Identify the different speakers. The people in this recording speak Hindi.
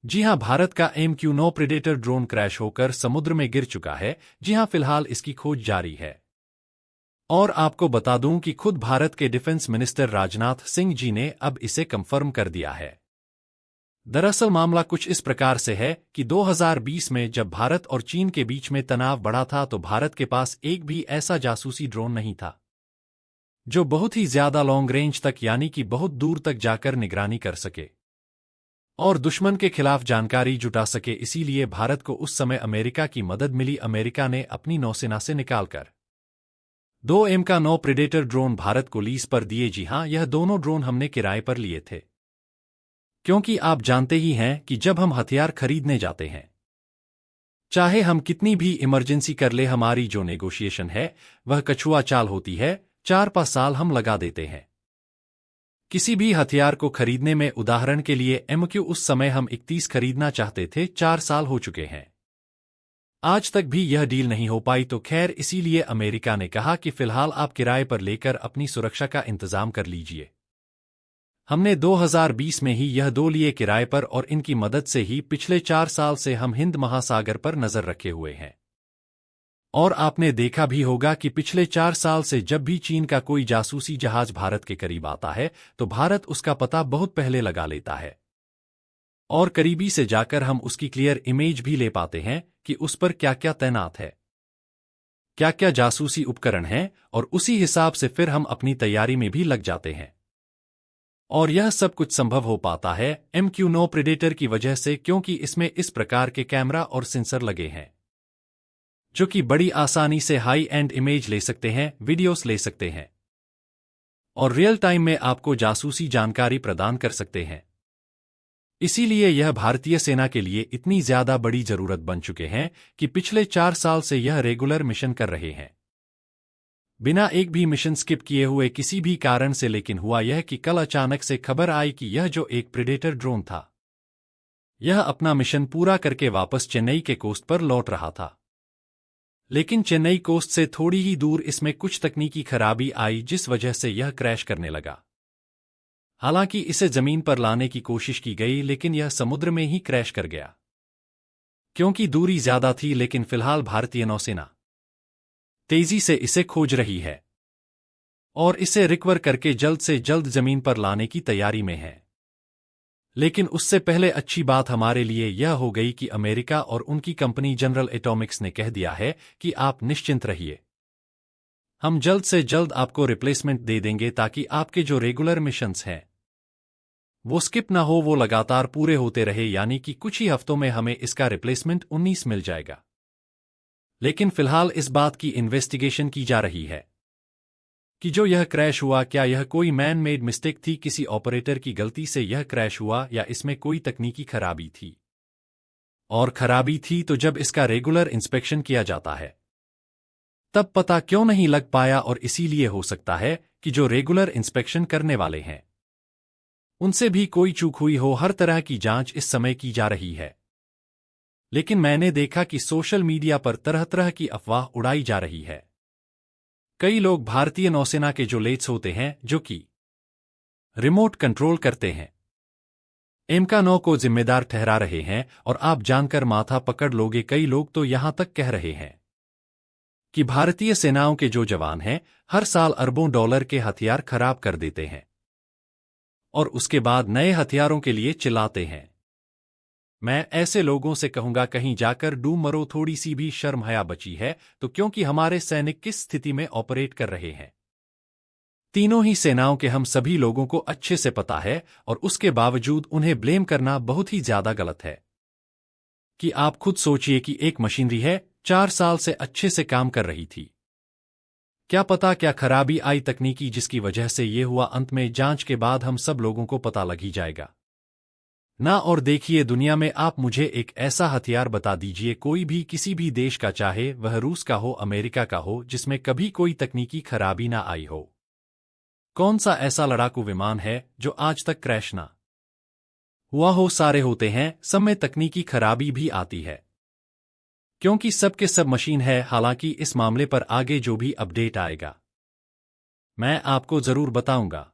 Speaker 1: जी हां, भारत का MQ-9 प्रेडेटर ड्रोन क्रैश होकर समुद्र में गिर चुका है। जी हां, फिलहाल इसकी खोज जारी है। और आपको बता दूं कि खुद भारत के डिफेंस मिनिस्टर राजनाथ सिंह जी ने अब इसे कंफर्म कर दिया है। दरअसल मामला कुछ इस प्रकार से है कि 2020 में जब भारत और चीन के बीच में तनाव बढ़ा था तो भारत के पास एक भी ऐसा जासूसी ड्रोन नहीं था जो बहुत ही ज्यादा लॉन्ग रेंज तक यानी कि बहुत दूर तक जाकर निगरानी कर सके और दुश्मन के खिलाफ जानकारी जुटा सके। इसीलिए भारत को उस समय अमेरिका की मदद मिली। अमेरिका ने अपनी नौसेना से निकालकर 2 MK-9 प्रेडेटर ड्रोन भारत को लीज पर दिए। जी हां, यह दोनों ड्रोन हमने किराए पर लिए थे, क्योंकि आप जानते ही हैं कि जब हम हथियार खरीदने जाते हैं, चाहे हम कितनी भी इमरजेंसी कर ले, हमारी जो नेगोशिएशन है वह कछुआ चाल होती है। 4-5 साल हम लगा देते हैं किसी भी हथियार को खरीदने में। उदाहरण के लिए MQ उस समय हम 31 खरीदना चाहते थे, 4 साल हो चुके हैं, आज तक भी यह डील नहीं हो पाई। तो खैर, इसीलिए अमेरिका ने कहा कि फिलहाल आप किराए पर लेकर अपनी सुरक्षा का इंतजाम कर लीजिए। हमने 2020 में ही यह दो लिए किराए पर और इनकी मदद से ही पिछले 4 साल से हम हिंद महासागर पर नजर रखे हुए हैं। और आपने देखा भी होगा कि पिछले 4 साल से जब भी चीन का कोई जासूसी जहाज भारत के करीब आता है तो भारत उसका पता बहुत पहले लगा लेता है और करीबी से जाकर हम उसकी क्लियर इमेज भी ले पाते हैं कि उस पर क्या क्या तैनात है, क्या क्या जासूसी उपकरण हैं, और उसी हिसाब से फिर हम अपनी तैयारी में भी लग जाते हैं। और यह सब कुछ संभव हो पाता है MQ-9 प्रेडेटर की वजह से, क्योंकि इसमें इस प्रकार के कैमरा और सेंसर लगे हैं जो कि बड़ी आसानी से हाई एंड इमेज ले सकते हैं, वीडियोस ले सकते हैं और रियल टाइम में आपको जासूसी जानकारी प्रदान कर सकते हैं। इसीलिए यह भारतीय सेना के लिए इतनी ज्यादा बड़ी जरूरत बन चुके हैं कि पिछले 4 साल से यह रेगुलर मिशन कर रहे हैं, बिना एक भी मिशन स्किप किए हुए किसी भी कारण से। लेकिन हुआ यह कि कल अचानक से खबर आई कि यह जो एक प्रेडेटर ड्रोन था, यह अपना मिशन पूरा करके वापस चेन्नई के कोस्ट पर लौट रहा था। लेकिन चेन्नई कोस्ट से थोड़ी ही दूर इसमें कुछ तकनीकी खराबी आई, जिस वजह से यह क्रैश करने लगा। हालांकि इसे जमीन पर लाने की कोशिश की गई, लेकिन यह समुद्र में ही क्रैश कर गया क्योंकि दूरी ज्यादा थी। लेकिन फिलहाल भारतीय नौसेना तेजी से इसे खोज रही है और इसे रिकवर करके जल्द से जल्द जमीन पर लाने की तैयारी में है। लेकिन उससे पहले अच्छी बात हमारे लिए यह हो गई कि अमेरिका और उनकी कंपनी जनरल एटॉमिक्स ने कह दिया है कि आप निश्चिंत रहिए, हम जल्द से जल्द आपको रिप्लेसमेंट दे देंगे, ताकि आपके जो रेगुलर मिशंस हैं वो स्किप ना हो, वो लगातार पूरे होते रहे। यानी कि कुछ ही हफ्तों में हमें इसका रिप्लेसमेंट 19 मिल जाएगा। लेकिन फिलहाल इस बात की इन्वेस्टिगेशन की जा रही है कि जो यह क्रैश हुआ, क्या यह कोई मैन मेड मिस्टेक थी, किसी ऑपरेटर की गलती से यह क्रैश हुआ, या इसमें कोई तकनीकी खराबी थी। और खराबी थी तो जब इसका रेगुलर इंस्पेक्शन किया जाता है तब पता क्यों नहीं लग पाया। और इसीलिए हो सकता है कि जो रेगुलर इंस्पेक्शन करने वाले हैं उनसे भी कोई चूक हुई हो। हर तरह की जांच इस समय की जा रही है। लेकिन मैंने देखा कि सोशल मीडिया पर तरह तरह की अफवाह उड़ाई जा रही है। कई लोग भारतीय नौसेना के जो लेट्स होते हैं, जो कि रिमोट कंट्रोल करते हैं, MK-9 को जिम्मेदार ठहरा रहे हैं। और आप जानकर माथा पकड़ लोगे, कई लोग तो यहां तक कह रहे हैं कि भारतीय सेनाओं के जो जवान हैं हर साल अरबों डॉलर के हथियार खराब कर देते हैं और उसके बाद नए हथियारों के लिए चिल्लाते हैं। मैं ऐसे लोगों से कहूंगा, कहीं जाकर डूब मरो, थोड़ी सी भी शर्म हया बची है तो, क्योंकि हमारे सैनिक किस स्थिति में ऑपरेट कर रहे हैं तीनों ही सेनाओं के हम सभी लोगों को अच्छे से पता है। और उसके बावजूद उन्हें ब्लेम करना बहुत ही ज्यादा गलत है। कि आप खुद सोचिए कि एक मशीनरी है, 4 साल से अच्छे से काम कर रही थी, क्या पता क्या खराबी आई तकनीकी, जिसकी वजह से ये हुआ। अंत में जांच के बाद हम सब लोगों को पता लग ही जाएगा ना। और देखिए, दुनिया में आप मुझे एक ऐसा हथियार बता दीजिए, कोई भी किसी भी देश का, चाहे वह रूस का हो, अमेरिका का हो, जिसमें कभी कोई तकनीकी खराबी ना आई हो। कौन सा ऐसा लड़ाकू विमान है जो आज तक क्रैश ना हुआ हो? सारे होते हैं, सब में तकनीकी खराबी भी आती है, क्योंकि सब के सब मशीन है। हालांकि इस मामले पर आगे जो भी अपडेट आएगा मैं आपको जरूर बताऊंगा।